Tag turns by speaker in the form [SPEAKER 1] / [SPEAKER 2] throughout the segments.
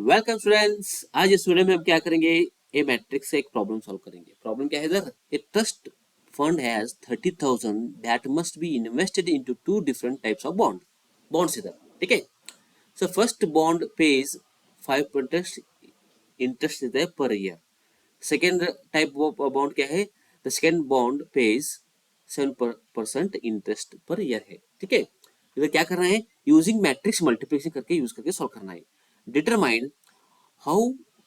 [SPEAKER 1] Welcome students. आज इस video में हम क्या करेंगे, ए मैट्रिक्स से एक प्रॉब्लम सॉल्व करेंगे। प्रॉब्लम क्या है इधर, a trust fund has 30,000 that must be invested into two different types of bonds इधर, ठीक है। So first bond pays 5% interest इधर per year. Second type of bond क्या है, the second bond pays 7% interest per year है, ठीक है। इधर क्या करना है, यूजिंग मैट्रिक्स मल्टीप्लिकेशन करके यूज करके सॉल्व करना है। Determine how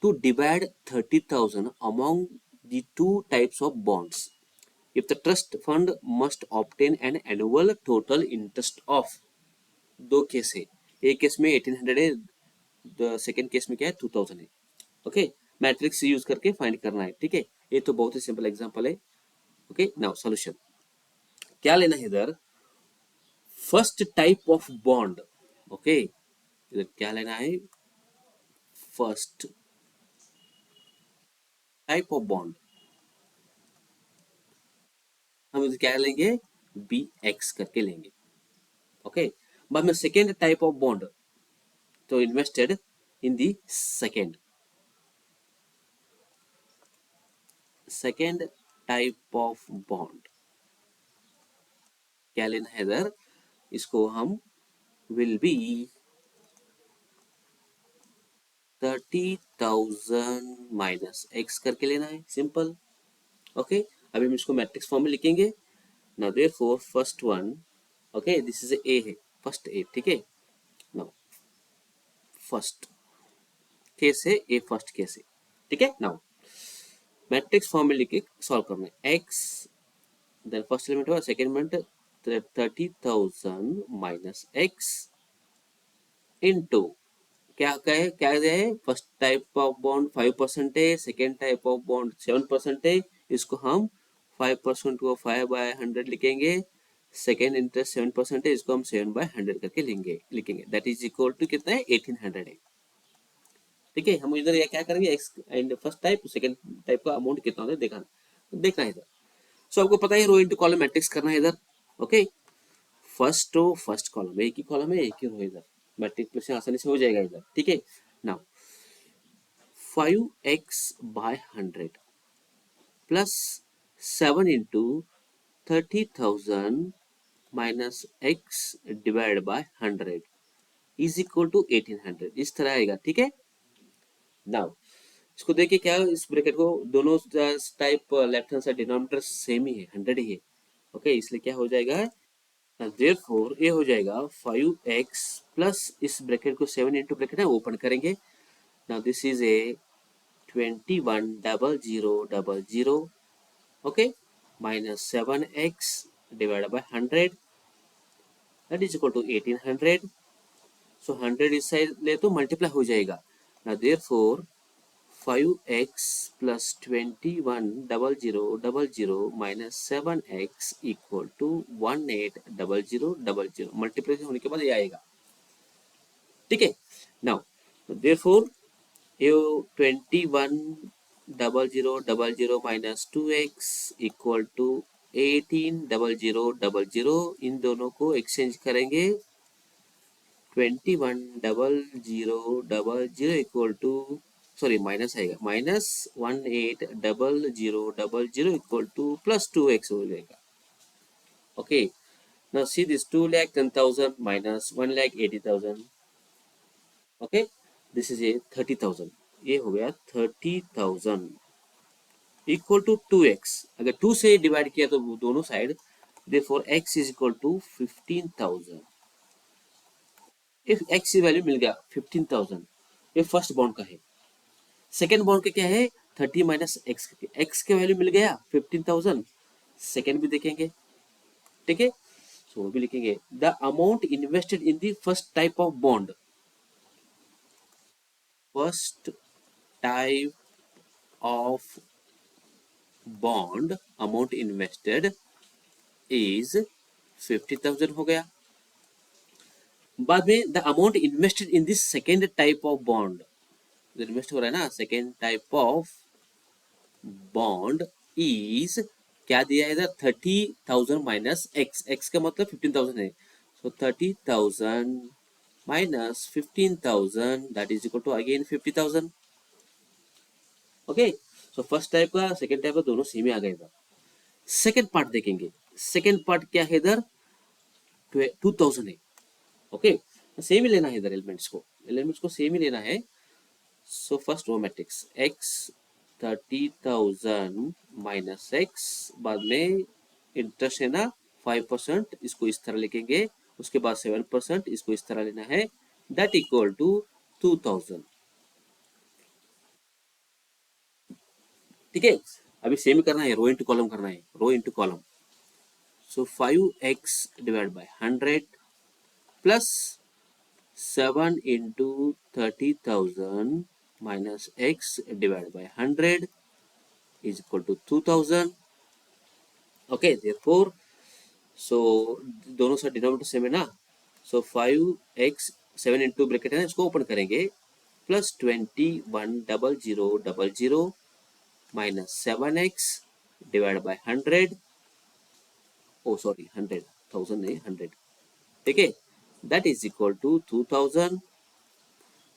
[SPEAKER 1] to divide 30,000 among the two types of bonds. If the trust fund must obtain an annual total interest of, दो केस है, एक केस में 1800 है, सेकेंड केस में क्या है 2000 है। ओके, मैट्रिक्स यूज करके फाइंड करना है, ठीक है। ये तो बहुत ही सिंपल एग्जांपल है। ओके, नाउ सॉल्यूशन क्या लेना है इधर, first type of bond. Okay, इधर क्या लेना है, फर्स्ट टाइप ऑफ बॉन्ड हम इसे क्या लेंगे, बी एक्स करके लेंगे। ओके, बाद में सेकेंड टाइप ऑफ बॉन्ड, तो invested in the second type of bond क्या लेना है इधर, इसको हम विल बी 30,000 माइनस एक्स करके लेना है, सिंपल। ओके, अभी हम इसको मैट्रिक्स फॉर्म में लिखेंगे। Now therefore first one, okay this is ए है, फर्स्ट ए, ठीक है। नाउ फर्स्ट केस है ए, फर्स्ट केस है, ठीक है। नाउ मैट्रिक्स फॉर्म में लिख सॉल्व करना है, एक्स देन फर्स्ट एलिमेंट हुआ, second element 30,000 minus x into क्या कहे, क्या है, फर्स्ट टाइप ऑफ बॉन्ड 5% है, सेकेंड टाइप ऑफ बॉन्ड 7% है। इसको हम 5% को 5/100 लिखेंगे, सेकेंड इंटरेस्ट 7% है, इसको हम 7/100 करके लिखेंगे दैट इज इक्वल टू कितना है, 1800 है, ठीक है। हम इधर ये क्या करेंगे, x and first type second type का अमाउंट कितना होता है देखना है इधर। सो आपको पता है रो इनटू कॉलम मैट्रिक्स करना है इधर। Okay, first row first column, एक ही कॉलम है, एक ही रो इधर, मल्टीप्लिकेशन आसानी से हो जाएगा इधर, ठीक है। Now 5x/100 plus 7 into 30,000 minus x divide by 100 is equal to 1800, इस तरह आएगा, ठीक है। नाउ इसको देखिए क्या, इस ब्रैकेट को दोनों type left hand side denominator same ही है, 100 ही है। ओके, इसलिए क्या हो जाएगा, देयरफॉर ये हो जाएगा 5x प्लस इस ब्रैकेट को 7 इंटू ब्रैकेट है ओपन करेंगे। Now this is a 21,000,000, okay, minus 7x divide by 100 that is equal to 1800। So 100 इस साइड ले तो मल्टीप्लाई हो जाएगा। Now therefore 5x plus 21,000,000 minus 7x equal to 18,000,000, multiplication होने के बाद ये आएगा, ठीक है। नाउ देयरफॉर ये 21,000,000 minus 2x equal to 18,000,000, इन दोनों को एक्सचेंज करेंगे, 21,000,000 इक्वल टू, सॉरी माइनस आएगा, minus 18,000,000 equal two plus 2x हो जाएगा। Okay, now see this 2,10,000 minus 1,80,000, okay this is ए 30,000, ये हो गया 30,000 इक्वल टू 2x, अगर 2 से डिवाइड किया तो दोनों side, therefore x is equal to 15,000। If x की वैल्यू मिल गया 15,000, ये फर्स्ट बॉन्ड का है। सेकेंड बॉन्ड का क्या है, 30 माइनस एक्स के वैल्यू मिल गया 15,000, सेकेंड भी देखेंगे, ठीक है। सो वो भी लिखेंगे, the amount invested in the first type of bond, first type of bond amount invested is 50,000 हो गया। बाद में the amount invested in this second type of bond, invest हो रहा है ना, second type of bond is क्या दिया है इधर, 30,000 माइनस एक्स, एक्स का मतलब 15,000 है, सो 30,000 minus 15,000 that is equal to again 50,000. Okay, so first type का सेकंड टाइप का दोनों सेम ही आ गए इधर। सेकंड पार्ट देखेंगे, सेकंड पार्ट क्या है इधर 2000 है। ओके, सेम ही लेना है इधर, एलिमेंट्स को सेम ही लेना है। So first row matrix x 30,000 minus x, बाद में इंटरेस्ट है ना 5%, इसको इस तरह लिखेंगे, उसके बाद 7% इसको इस तरह लेना है, दैट इक्वल टू 2000। ठीक है, अभी सेम करना है, रो इंटू कॉलम करना है, row into column. So 5x divide by 100 plus 7 into 30,000 minus x divide by 100 is equal to 2000. Okay, therefore so दोनों साइड डिनोमिनेटर सेम है ना, सो 5x 7 इंटू ब्रैकेट है ना, इसको ओपन करेंगे, plus 21,000 minus 7x divide by 100, oh sorry 100,000 नहीं 100, ठीक है, दैट इज इक्वल टू 2000।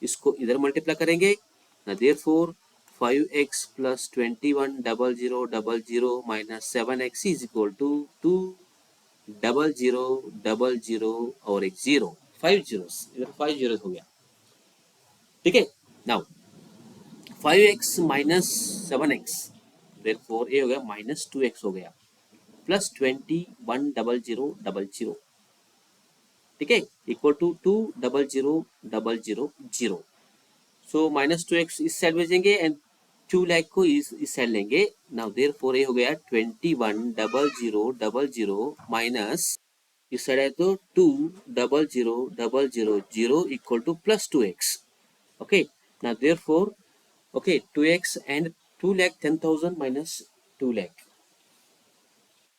[SPEAKER 1] इसको इधर मल्टीप्लाई करेंगे ना, therefore 5x plus 21,000 minus 7x is equal to 2,000 और एक 0, 5 zeros, इधर 5 zeros हो गया। ठीक है, now 5x minus 7x, therefore ये हो गया माइनस 2x हो गया, प्लस 21,000, ठीक है, equal to 2,000,000। So minus 2x इस साइड भेजेंगे एंड 2 लाख को इस साइड लेंगे। नाउ देयरफॉर ये हो गया 21,000,000 माइनस इस साइड है तो 2,000,000 equal two plus 2x। Okay, now therefore okay 2x and 2,10,000 minus 2 lakh,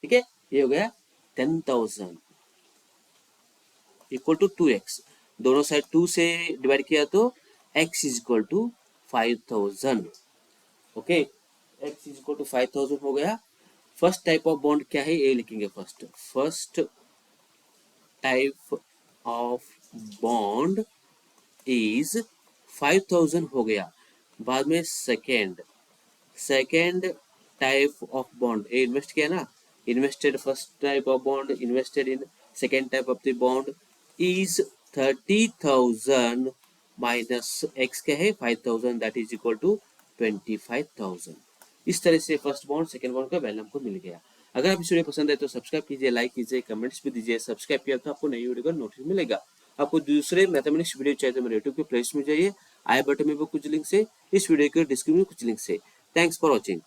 [SPEAKER 1] ठीक है, ये हो गया 10,000 इक्वल टू 2x, दोनों साइड 2 से डिवाइड किया तो x is equal to 5,000। Okay, x is equal to 5,000 हो गया। फर्स्ट टाइप ऑफ बॉन्ड क्या है ये लिखेंगे, first type of bond is 5,000 हो गया। बाद में सेकेंड टाइप ऑफ बॉन्ड, ये इन्वेस्ट किया ना, invested first type of bond, invested in second type of the bond is 30,000 minus x क्या है 5,000, दैट इज इक्वल टू 25,000। इस तरह से फर्स्ट बॉन्ड सेकेंड बॉन्ड का वैल्यू हमको मिल गया। अगर आप इस वीडियो पसंद है तो सब्सक्राइब कीजिए, लाइक कीजिए, कमेंट्स भी दीजिए। सब्सक्राइब किया तो आपको नई वीडियो का नोटिस मिलेगा। आपको दूसरे मैथमेटिक्स वीडियो चाहिए तो मेरे यूट्यूब के प्लेलिस्ट में जाइए, आई बटन में वो कुछ लिंक से, इस वीडियो के डिस्क्रिप्शन में कुछ लिंक से। Thanks for watching.